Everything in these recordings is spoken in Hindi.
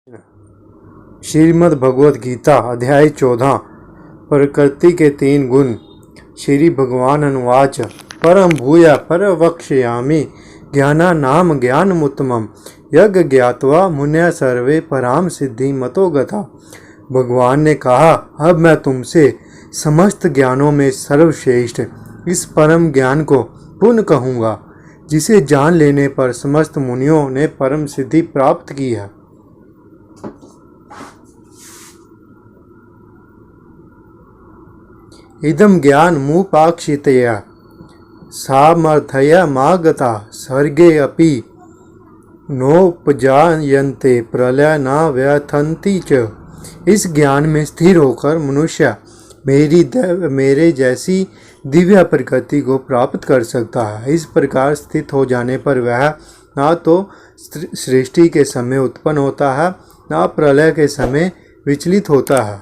श्रीमद् भगवद गीता अध्याय 14 प्रकृति के 3 गुण। श्री भगवान अनुवाच परम भूया परवक्ष्यामि ज्ञानानाम ज्ञानमुत्तमम् यज्ञ ज्ञात्वा मुनयः सर्वे पराम सिद्धि मतो गता। भगवान ने कहा, अब मैं तुमसे समस्त ज्ञानों में सर्वश्रेष्ठ इस परम ज्ञान को पुनः कहूँगा, जिसे जान लेने पर समस्त मुनियों ने परम सिद्धि प्राप्त की है। इदं ज्ञान मुपाक्षितया सामर्थ्या मागता सर्गे अपि नोपजायन्ते प्रलय न व्यथन्ति च। इस ज्ञान में स्थिर होकर मनुष्य मेरे जैसी दिव्य प्रकृति को प्राप्त कर सकता है। इस प्रकार स्थित हो जाने पर वह ना तो सृष्टि के समय उत्पन्न होता है, ना प्रलय के समय विचलित होता है।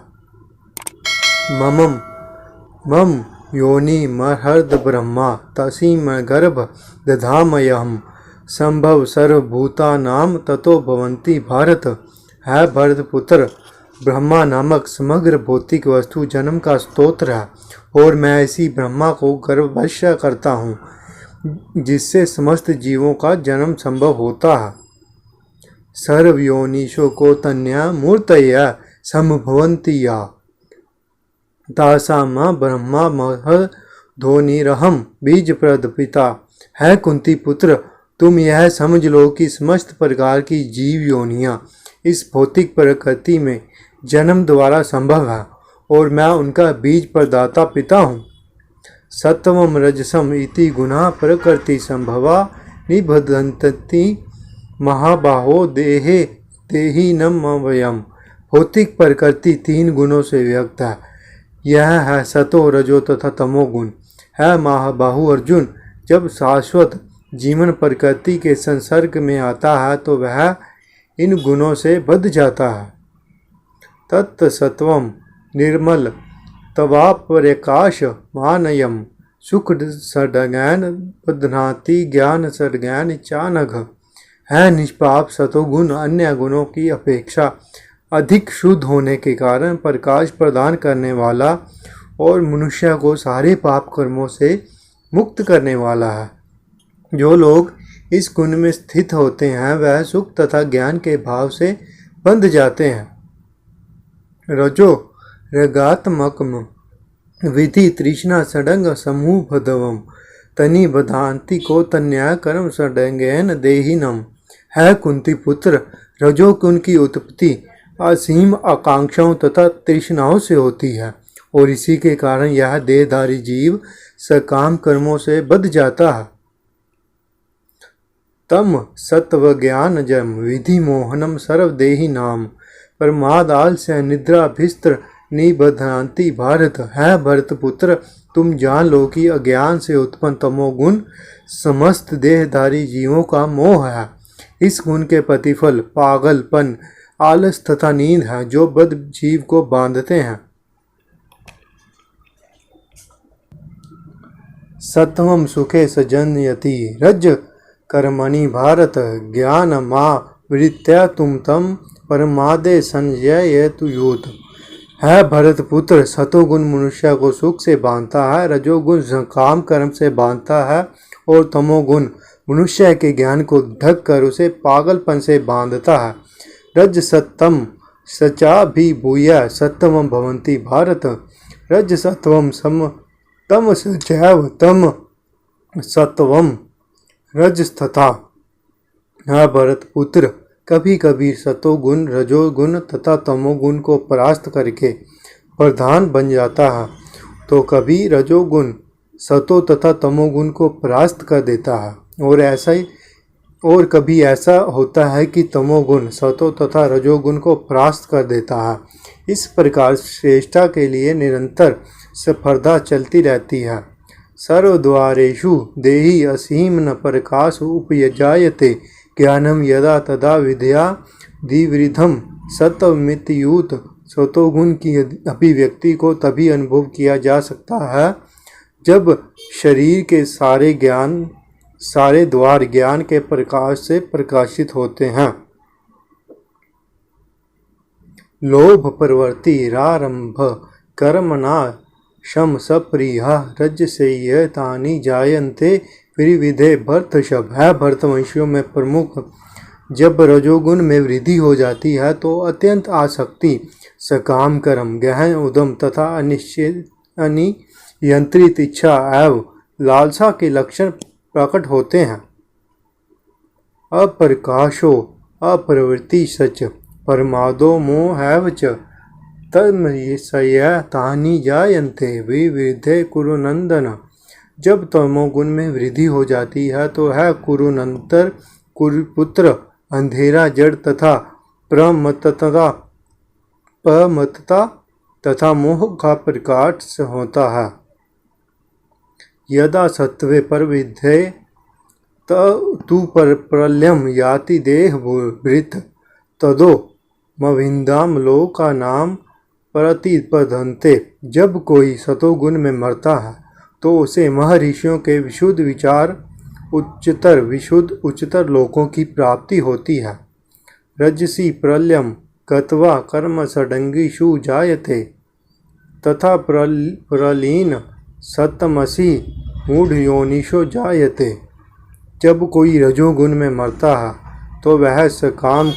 मम योनि महर्द ब्रह्मा तसीम गर्भ दधामयहम् संभव सर्वभूतानाम ततो भवन्ति भारत। है भरत पुत्र, ब्रह्मा नामक समग्र भौतिक वस्तु जन्म का स्तोत्र है, और मैं इसी ब्रह्मा को गर्भवश करता हूँ, जिससे समस्त जीवों का जन्म संभव होता है। सर्वयोनिषु को तन्या मूर्तया संभवन्ति या तासाम ब्रह्मा महद्धोनिरहम् बीजप्रद पिता। है कुंती पुत्र, तुम यह समझ लो कि समस्त प्रकार की जीव योनियाँ इस भौतिक प्रकृति में जन्म द्वारा संभव है, और मैं उनका बीज प्रदाता पिता हूँ। सत्वम रजसम इति गुणा प्रकृति संभवा निबधन्ति महाबाहो देहे देहिनम वयम। भौतिक प्रकृति 3 गुणों से व्यक्त है। यह है सतो रजो तथा तमो गुण। है महाबाहु अर्जुन, जब शाश्वत जीवन प्रकृति के संसर्ग में आता है तो वह इन गुणों से बंध जाता है। तत्सत्वम निर्मल तवाप्रकाश मानयम सुख सडगैन बध्नाति ज्ञान सडगैन चानघ। है निष्पाप सतोगुण अन्य गुणों की अपेक्षा अधिक शुद्ध होने के कारण प्रकाश प्रदान करने वाला और मनुष्य को सारे पाप कर्मों से मुक्त करने वाला है। जो लोग इस गुण में स्थित होते हैं वह सुख तथा ज्ञान के भाव से बंध जाते हैं। रजो रगात्मकम विधि तृष्णा सडंग समूह भदवम तनि बधांति को तन्या कर्म सडंगेन देहिनम। है कुंती पुत्र, रजोगुण की उत्पत्ति असीम आकांक्षाओं तथा तृष्णाओं से होती है, और इसी के कारण यह देहधारी जीव सकाम कर्मों से बंध जाता है। तम सत्व ज्ञान जम विधि मोहनम सर्वदेही नाम प्रमाद आलस्य निद्रा भिस्त्र निबध्नांति भारत। है भरत पुत्र, तुम जान लो कि अज्ञान से उत्पन्न तमोगुण समस्त देहधारी जीवों का मोह है। इस गुण के प्रतिफल पागलपन, आलस तथा नींद है, जो बद्ध जीव को बांधते हैं। सत्वम सुखे सजन्यति रज कर्मणि भारत ज्ञान मा वृत्त्या तुम तम परमादे संजयतु यूथ। है भरत पुत्र, सतोगुण मनुष्य को सुख से बांधता है, रजोगुण काम कर्म से बांधता है, और तमोगुण मनुष्य के ज्ञान को ढक कर उसे पागलपन से बांधता है। रज सत्तम सचा भी भूया सत्तम भवंती भारत। रज सत्वम सम तम सचैव तम सत्वम रज तथा। है भरत पुत्र, कभी कभी सतोगुण रजोगुण तथा तमोगुण को परास्त करके प्रधान बन जाता है, तो कभी रजोगुण सतो तथा तमोगुण को परास्त कर देता है, और कभी ऐसा होता है कि तमोगुण सतो तथा रजोगुण को परास्त कर देता है। इस प्रकार श्रेष्ठता के लिए निरंतर स्पर्धा चलती रहती है। सर्वद्वारेषु देहि असीम न प्रकाश उपजायते ज्ञानम यदा तदा विद्या दिवृद्धम सत्वमित्युत। सतोगुण की अभिव्यक्ति को तभी अनुभव किया जा सकता है जब शरीर के सारे द्वार ज्ञान के प्रकाश से प्रकाशित होते हैं। लोभ प्रवृत्ति रारंभ कर्मणा शम सप्रिया रजसेयतानि जायन्ते विविधे भरतशभ। है भरतवंशियों में प्रमुख। जब रजोगुण में वृद्धि हो जाती है तो अत्यंत आसक्ति, सकाम कर्म, गहन उद्यम तथा अनियंत्रित इच्छा एवं लालसा के लक्षण प्रकट होते हैं। अप्रकाशो अप्रवृत्ति सच परमादो मोहैव च तन्मयतानि जायन्ते विविधे कुरुनंदन। जब तमोगुण में वृद्धि हो जाती है तो है कुरुनंतर कुरुपुत्र अंधेरा जड़ तथा प्रमत्तता तथा मोह का प्रकाश होता है। यदा सत्वे प्रविद्धे तु प्रलयम याति देहभृत तदो मविंदाम लोका नाम प्रतिपदन्ते। जब कोई सतोगुण में मरता है तो उसे महर्षियों के विशुद्ध विचार उच्चतर लोकों की प्राप्ति होती है। रजसी प्रलयम गत्वा कर्म षडंगीषु जायते तथा प्रलीन सतमसी मूढ़योनिषु जायते। जब कोई रजोगुण में मरता है तो वह सकाम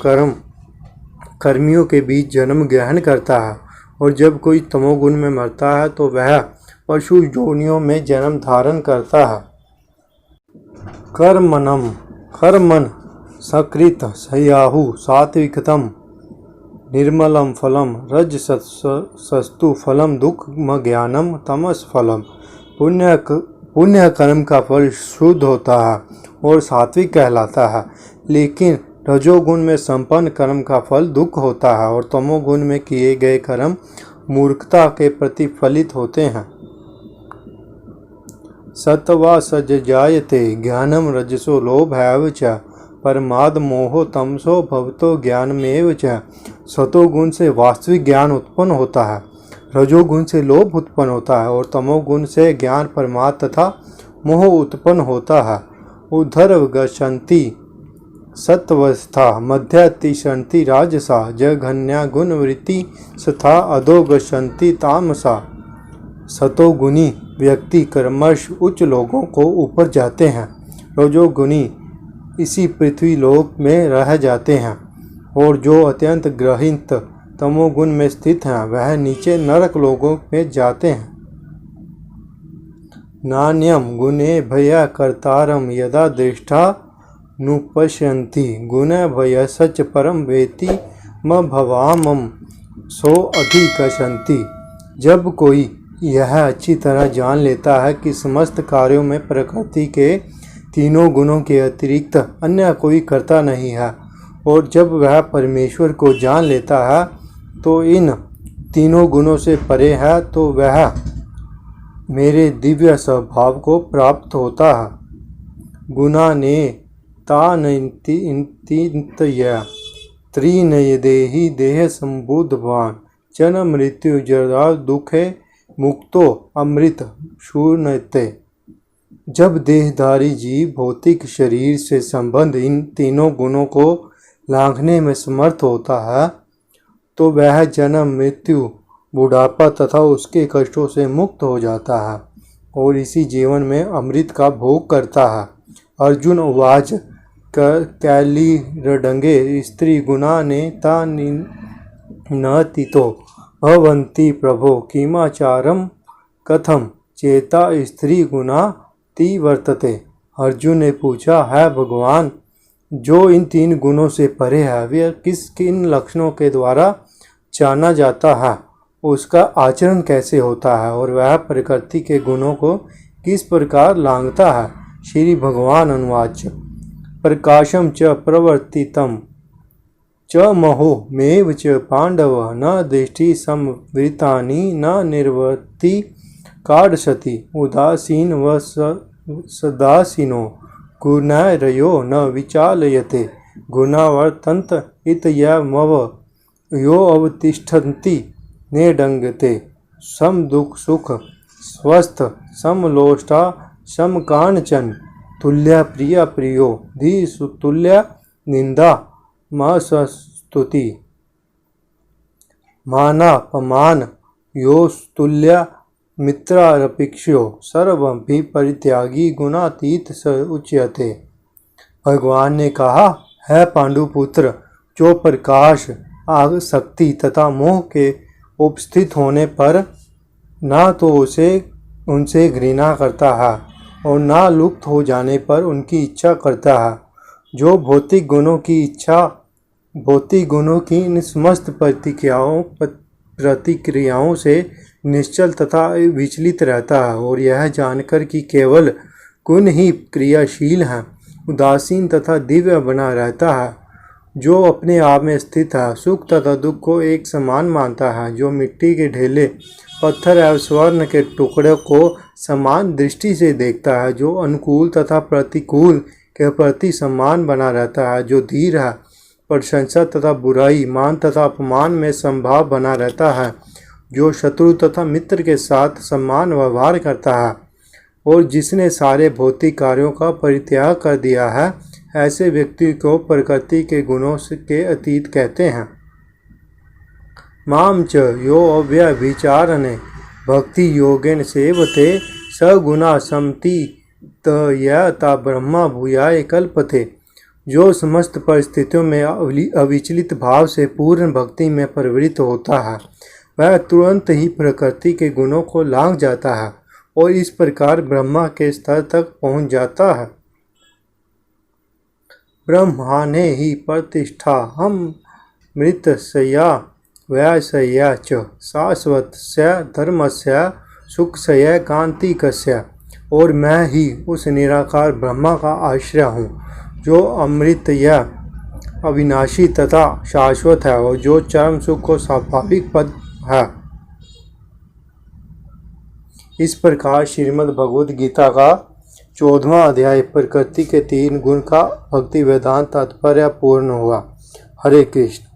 कर्मियों के बीच जन्म ग्रहण करता है, और जब कोई तमोगुण में मरता है तो वह पशु योनियों में जन्म धारण करता है। कर्मन सकृत सयाहु सात्विकतम निर्मलम फलम रजसस्तु फलम दुःखम ज्ञानम तमस फलम। पुण्य कर्म का फल शुद्ध होता है और सात्विक कहलाता है, लेकिन रजोगुण में संपन्न कर्म का फल दुख होता है और तमोगुण में किए गए कर्म मूर्खता के प्रतिफलित होते हैं। सत्वा सज्जायते ज्ञानम रजसो लोभैव च परमाद मोहो तमसो भवतो ज्ञानमेव च। सतोगुण से वास्तविक ज्ञान उत्पन्न होता है, रजोगुण से लोभ उत्पन्न होता है और तमोगुण से ज्ञान प्रमाद तथा मोह उत्पन्न होता है। उद्धर गच्छन्ति सत्वस्था मध्य तिष्ठन्ति राजसा जघन्या गुणवृत्ति सथा अधो गच्छन्ति तामसा। सतोगुणी व्यक्ति कर्मश उच्च लोगों को ऊपर जाते हैं, रजोगुणी इसी पृथ्वी लोक में रह जाते हैं, और जो अत्यंत ग्रहित तमोगुण में स्थित हैं वह नीचे नरक लोगों में जाते हैं। नान्यम गुणे भय कर्तारम यदा दृष्टा नुपश्यन्ति गुण भय सच परम वेति म भवामम सो अधिकशन्ति। जब कोई यह अच्छी तरह जान लेता है कि समस्त कार्यों में प्रकृति के तीनों गुणों के अतिरिक्त अन्य कोई करता नहीं है, और जब वह परमेश्वर को जान लेता है तो इन तीनों गुणों से परे है, तो वह मेरे दिव्य स्वभाव को प्राप्त होता है। गुणा ने त्रिनयदेहि देह संबुद्धवान जन्म मृत्यु जरा दुखे मुक्तो अमृत शून्यते। जब देहधारी जीव भौतिक शरीर से संबंध इन तीनों गुणों को लांघने में समर्थ होता है तो वह जन्म मृत्यु बुढ़ापा तथा उसके कष्टों से मुक्त हो जाता है और इसी जीवन में अमृत का भोग करता है। अर्जुन उवाच कैलिरडंगे स्त्री गुणा ने ता न तितो भवन्ति प्रभो किमाचारम कथम चेता स्त्री गुणा ति वर्तते। अर्जुन ने पूछा, है भगवान, जो इन तीन गुणों से परे है वह किन लक्षणों के द्वारा जाना जाता है, उसका आचरण कैसे होता है और वह प्रकृति के गुणों को किस प्रकार लांघता है। श्री भगवान अनुवाच प्रकाशम च प्रवर्तितम च महो मेव च पांडव न दृष्टि संवृतानि न निर्वर्ति काढ़सति उदासीन व सदासीनो गुणैरयो न विचालयते गुणावर्तन्त इत्यमव यो अवतिष्ठन्ति नेडंगते सम दुख सुख स्वस्थ समलोष्टा समकांचन तुल्य प्रिय प्रियो धी सुतुल्य निंदा मस्तुति। मानापमान योस्तुल्य मित्रारपेक्षो सर्वमपि परित्यागी गुणातीत स उच्यते। भगवान ने कहा, है पांडुपुत्र, जो प्रकाश, आसक्ति तथा मोह के उपस्थित होने पर ना तो उनसे घृणा करता है और ना लुप्त हो जाने पर उनकी इच्छा करता है, जो भौतिक गुणों की इन समस्त प्रतिक्रियाओं से निश्चल तथा विचलित रहता है और यह जानकर कि केवल गुण ही क्रियाशील हैं, उदासीन तथा दिव्य बना रहता है, जो अपने आप में स्थित है, सुख तथा दुख को एक समान मानता है, जो मिट्टी के ढेले, पत्थर एवं स्वर्ण के टुकड़े को समान दृष्टि से देखता है, जो अनुकूल तथा प्रतिकूल के प्रति समान बना रहता है, जो धीर है, प्रशंसा तथा बुराई, मान तथा अपमान में समभाव बना रहता है, जो शत्रु तथा मित्र के साथ समान व्यवहार करता है और जिसने सारे भौतिक कार्यों का परित्याग कर दिया है, ऐसे व्यक्ति को प्रकृति के गुणों के अतीत कहते हैं। माम च यो अव्यभिचारणे भक्ति योगेन सेवते सगुणा समति तयता ब्रह्मा भूयाय कल्पते। जो समस्त परिस्थितियों में अविचलित भाव से पूर्ण भक्ति में प्रवृत्त होता है, वह तुरंत ही प्रकृति के गुणों को लांघ जाता है और इस प्रकार ब्रह्मा के स्तर तक पहुंच जाता है। ब्रह्माणे ही प्रतिष्ठा हम मृतस्या वैसया च शाश्वतस्य धर्मस्य सुखस्य कांतिकस्य। और मैं ही उस निराकार ब्रह्मा का आश्रय हूँ, जो अमृत या अविनाशी तथा शाश्वत है और जो चरम सुख को स्वाभाविक पद है। इस प्रकार श्रीमद् भगवद गीता का 14वां अध्याय प्रकृति के 3 गुण का भक्ति वेदांत तात्पर्य पूर्ण हुआ। हरे कृष्ण।